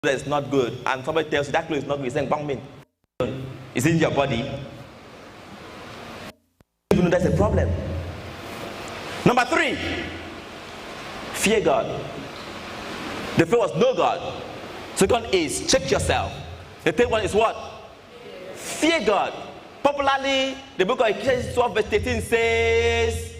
that's not good, and somebody tells you that clothes is not good, you're saying, bang me. It's in your body. Even though that's a problem. Number 3, fear God. The first was know God. Second is check yourself. The third one is what? Fear God. Popularly, the book of Ecclesiastes 12 verse 13 says,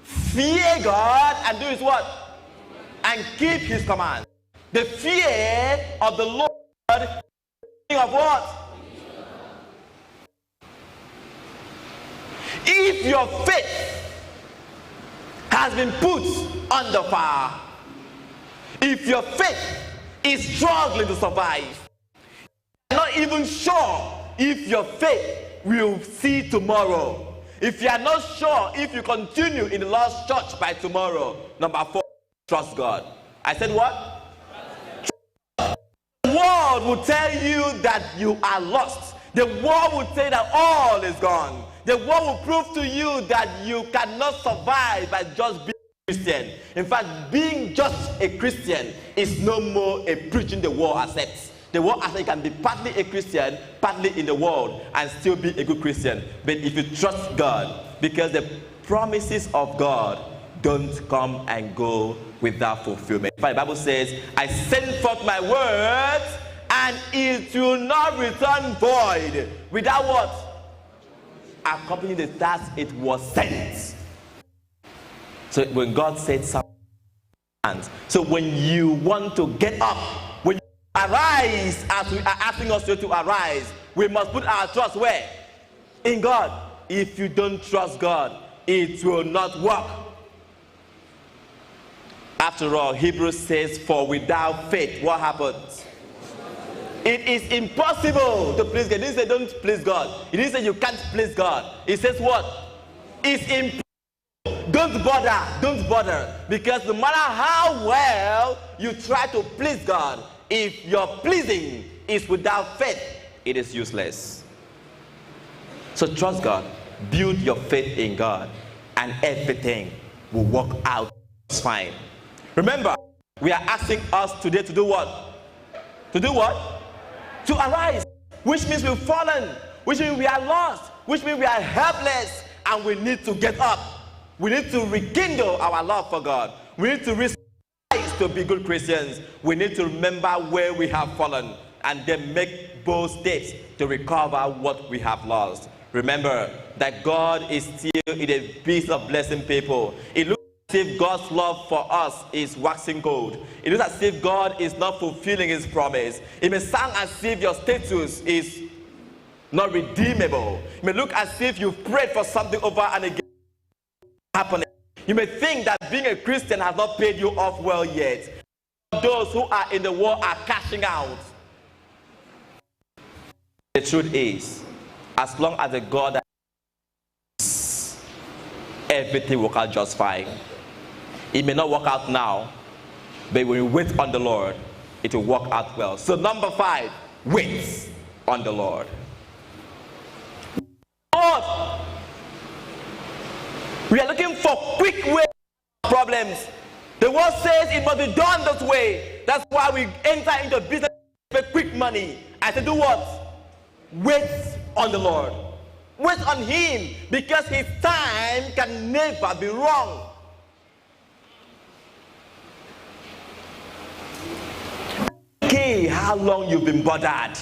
fear God and do his what? And keep his command. The fear of the Lord of what? If your faith has been put under fire, if your faith is struggling to survive, you're not even sure if your faith will see tomorrow, if you are not sure if you continue in the Lord's church by tomorrow, number 4, trust God. I said what? The world will tell you that you are lost. The world will say that all is gone. The world will prove to you that you cannot survive by just being a Christian. In fact, being just a Christian is no more a preaching the world accepts. The world accepts you can be partly a Christian, partly in the world, and still be a good Christian. But if you trust God, because the promises of God don't come and go without fulfillment. In fact, the Bible says, I send forth my words, and it will not return void. Without what? Accompanying the task it was sent. So when God said something, so when you want to get up, when you arise, as we are asking us to arise, we must put our trust where? In God. If you don't trust God, it will not work. After all, Hebrews says, for without faith, what happens? It is impossible to please God. It didn't say don't please God. It didn't say you can't please God. It says what? It's impossible. Don't bother. Because no matter how well you try to please God, if your pleasing is without faith, it is useless. So trust God. Build your faith in God, and everything will work out fine. Remember, we are asking us today to do what? To do what? To arise, which means we've fallen, which means we are lost, which means we are helpless, and we need to get up. We need to rekindle our love for God. We need to rise to be good Christians. We need to remember where we have fallen and then make bold steps to recover what we have lost. Remember that God is still in the business of blessing people. It looks as if God's love for us is waxing cold. It looks as if God is not fulfilling his promise. It may sound as if your status is not redeemable. It may look as if you've prayed for something over and again happening. You may think that being a Christian has not paid you off well yet. Those who are in the world are cashing out. The truth is, as long as the God that everything will work out just fine. It may not work out now, but when you wait on the Lord, it will work out well. So number 5, wait on the Lord. Lord, we are looking for quick way problems. The word says it must be done this way. That's why we enter into business with quick money. I said, do what? Wait on the Lord. Wait on him, because his time can never be wrong. I don't care how long you've been bothered.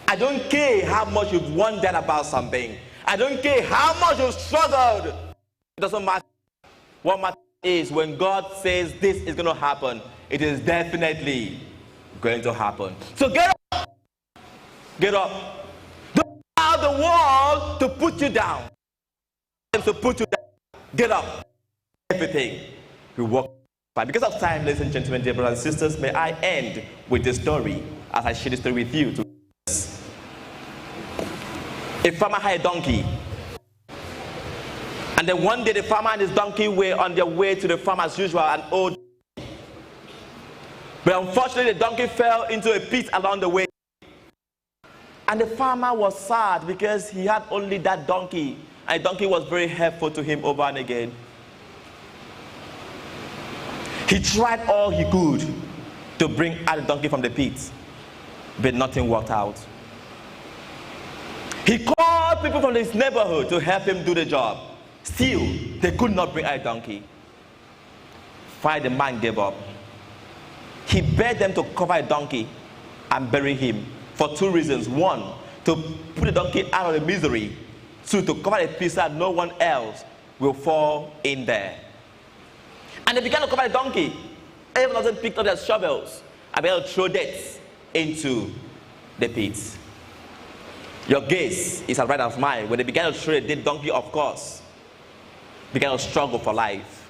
I don't care how much you've wondered about something. I don't care how much you've struggled. It doesn't matter. What matters is when God says this is going to happen, it is definitely going to happen. So get up. Get up. Don't allow the world to put you down. To put you down. Get up. Everything will work. Because of time, ladies and gentlemen, dear brothers and sisters, may I end with this story as I share this story with you. A farmer had a donkey. And then one day the farmer and his donkey were on their way to the farm as usual, an old donkey. But unfortunately the donkey fell into a pit along the way. And the farmer was sad because he had only that donkey. And the donkey was very helpful to him over and again. He tried all he could to bring out the donkey from the pit. but nothing worked out. He called people from his neighborhood to help him do the job. Still, they could not bring out a donkey. Finally, the man gave up. He begged them to cover a donkey and bury him for two reasons. One, to put the donkey out of the misery. Two, to cover a piece that no one else will fall in there. And they began to cover the donkey. Everyone else picked up their shovels and began to throw dirt into the pit. Your gaze is as right as mine. When they began to throw the dead donkey, of course, began to struggle for life.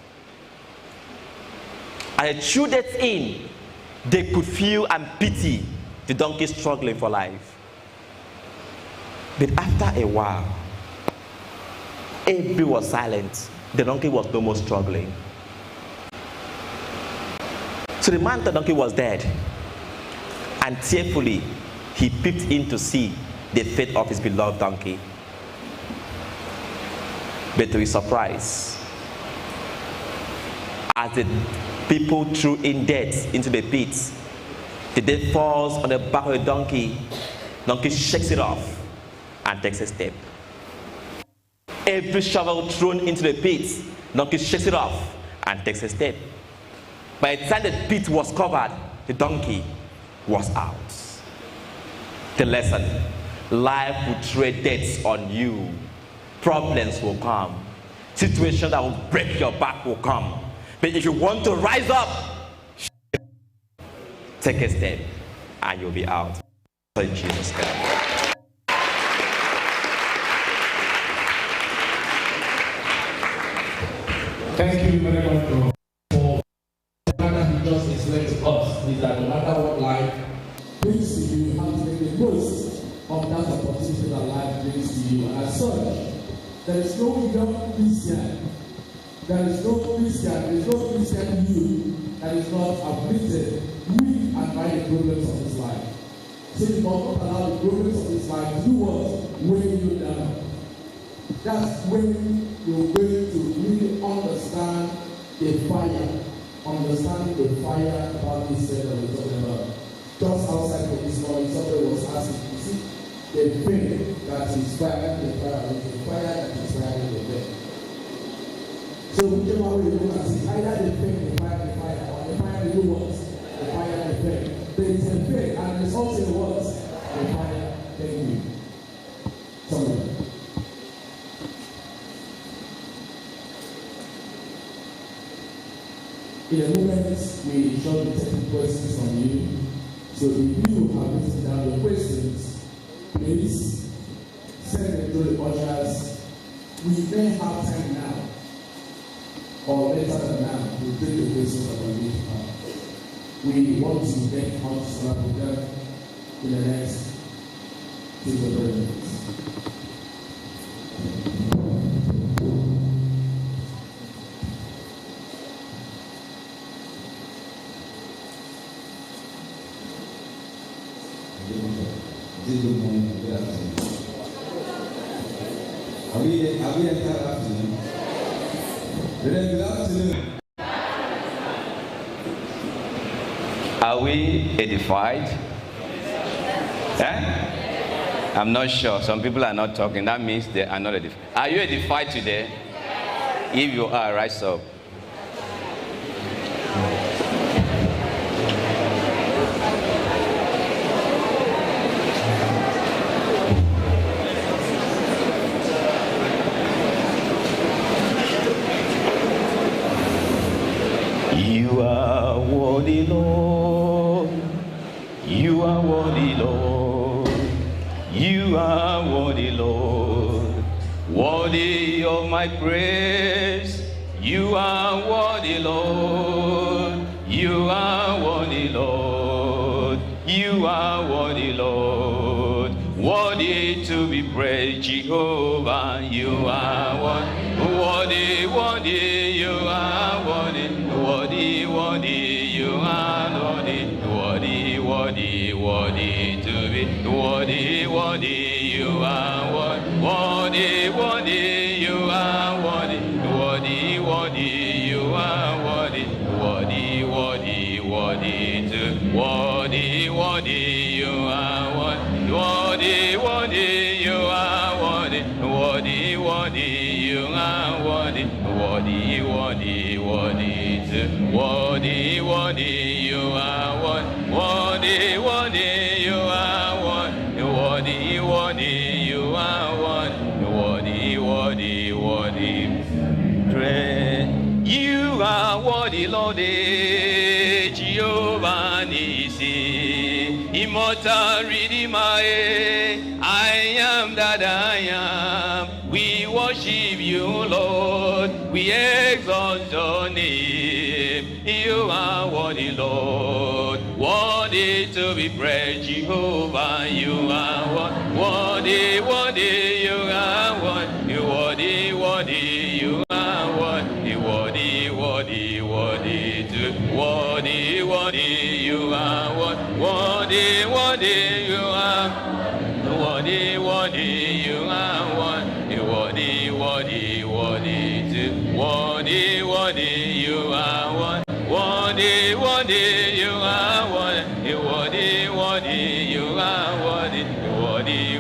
And they threw dirt in. They could feel and pity the donkey struggling for life. But after a while, everybody was silent. The donkey was no more struggling. So the man thought the donkey was dead. And tearfully, he peeped in to see the fate of his beloved donkey. But to his surprise, as the people threw in dirt into the pit, the dirt falls on the back of the donkey. Donkey shakes it off and takes a step. Every shovel thrown into the pit, donkey shakes it off and takes a step. By the time the pit was covered, the donkey was out. The lesson: life will throw debts on you. Problems will come. Situations that will break your back will come. But if you want to rise up, take a step and you'll be out. In Jesus' name. Thank you very much for what he just explained to us, is that no matter what life brings to you, you have to make the most of that opportunity that life brings to you. And as such, there is no young Christian, there is no Christian youth that is not afflicted with and by the problems of this life. So you must not allow the problems of this life to do what? Weigh you down. That's when you're going to really understand the fire, understanding the fire about this that we're talking about. Just outside of this morning, somebody was asking, you see, the faith that is firing the fire is the fire that is firing the faith. So whichever way you look at it, either the faith, the fire, or the fire, the what? The fire, the faith. There is a faith, and there's also what? The fire, thank you. Sorry. In a moment, we shall be taking questions from you. So if you have written down your questions, please send them to the ushers. We may have time now, or later than now, to take the questions that we need to have. We want to get out to South Africa in the next 2 to 3 minutes. Good morning, good afternoon. Are we entire afternoon? Good afternoon. Are we edified? Eh? I'm not sure. Some people are not talking. That means they are not edified. Are you edified today? If you are, rise up. You are worthy, Lord. You are worthy, Lord. You are worthy, Lord. Worthy of my praise. You are worthy, Lord. You are worthy, Lord. You are worthy, Lord. Worthy to be praised, Jehovah. You are worthy, worthy. You are worthy. Worthy, worthy, you are worthy, worthy to be, worthy, you are worthy, you are worthy, you are worthy to, worthy, you are worthy, worthy, you are worthy, worthy, worthy, you are worthy, worthy, worthy, worthy, worthy, worthy, you are worthy, worthy, you are worthy, worthy, you are worthy, worthy, worthy. Pray. You are worthy, Lord, Jehovah Nissi, immortal Redeemer. I am that I am. We worship you, Lord. We exalt your name. You are worthy, Lord. Worthy to be praised, Jehovah. You are worthy, worthy. You are worthy, worthy, worthy. You are worthy, worthy, worthy, worthy. Worthy, worthy. You are worthy, worthy. You are worthy, worthy. You are worthy, worthy, worthy. Worthy, worthy. You are worthy, worthy. You are worthy, worthy. You are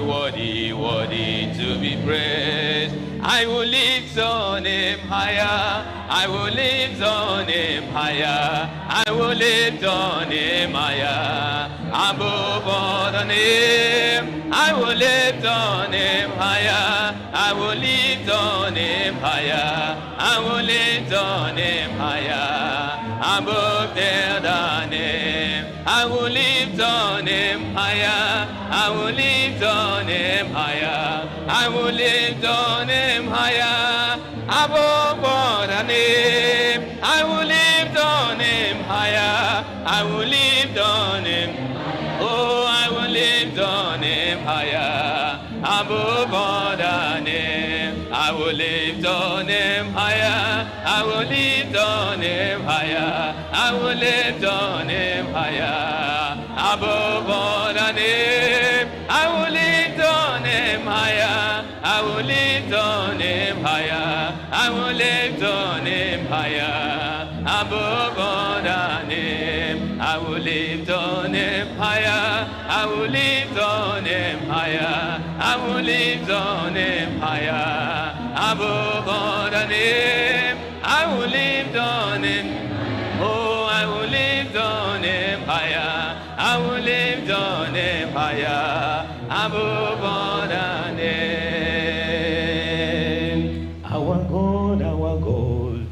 worthy, worthy to be praised. I will lift your name higher. I will lift your name higher. I will lift your name higher. Above all the name, I will lift your name higher. I will lift your name higher. I will lift your name higher. Above the name, I will lift your name higher. I will lift your name higher. I will lift your name higher. Above all the name, I will lift your name higher. I will lift your name. Oh, I will lift your name higher. Above all the name, I will lift your name higher. I will lift your name higher. I will lift your name higher. Above all the name, I will lift your name higher. I will lift your name higher. I will lift your name higher. Above all the name, I will lift your name higher. I will lift your name higher. I will lift your name higher. Above all the name, I will lift your name. Oh, I will lift your name higher. I will lift your name higher. Above all the name. Our God, our God,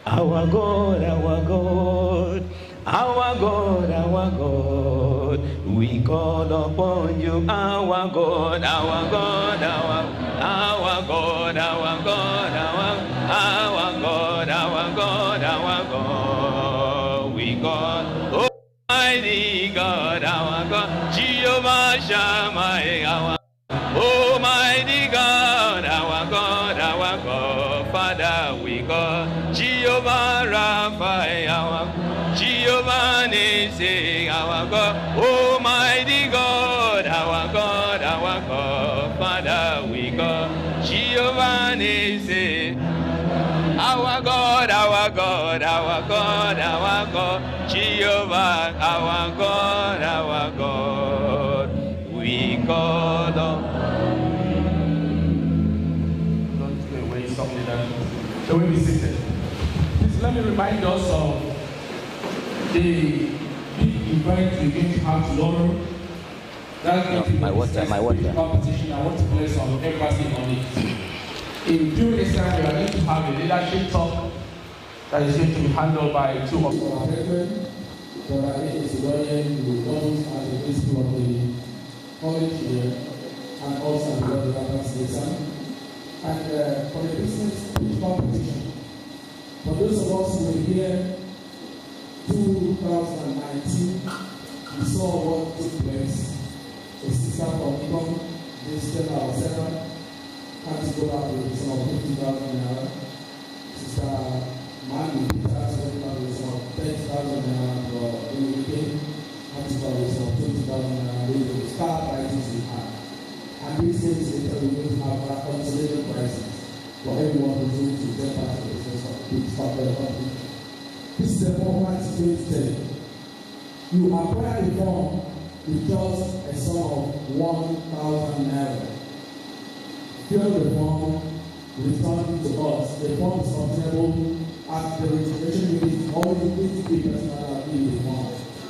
our God, our God, our God, our God. We call upon you, our God, our God, our God, our God, our God, our God, our God. We call, Almighty God, our God, Jehovah Shammah, our Almighty God, our God, our God. Father, we call Jehovah Rapha, our Jehovah Nissi, our God, Almighty God, our God, our God. Father, we call Jehovah Nissi, our God, our God, our God, our God, Jehovah, our God, our God. We call on. Don't throw away something that they will be seated. Please let me remind us of the big event we're going to have tomorrow. That's going to be My water. competition. I want to place some emphasis on it. During this time, we are going to have a leadership talk that is going to be handled by two of our brethren. Brother A is Royan, who governs as the principal of the college here, and also the Brother Translation. And for the business competition, for those of us who were here 2019, we saw what took place. A sister from Obong visited our center. Had to go out with some 50,000 naira. Sister Manu Peters went out with some 10,000 naira for the weekend. Had to go out with some 20,000 naira with the star prizes we had. And these days later, we're going to have our consolation prizes for everyone who's going to get part of the business of the company. This is the format to tell you. You apply the form with just a sum of 1,000 naira. Fill the form, return it to us. The form is obtainable at the registration unit. Only 50 personnel are in the form.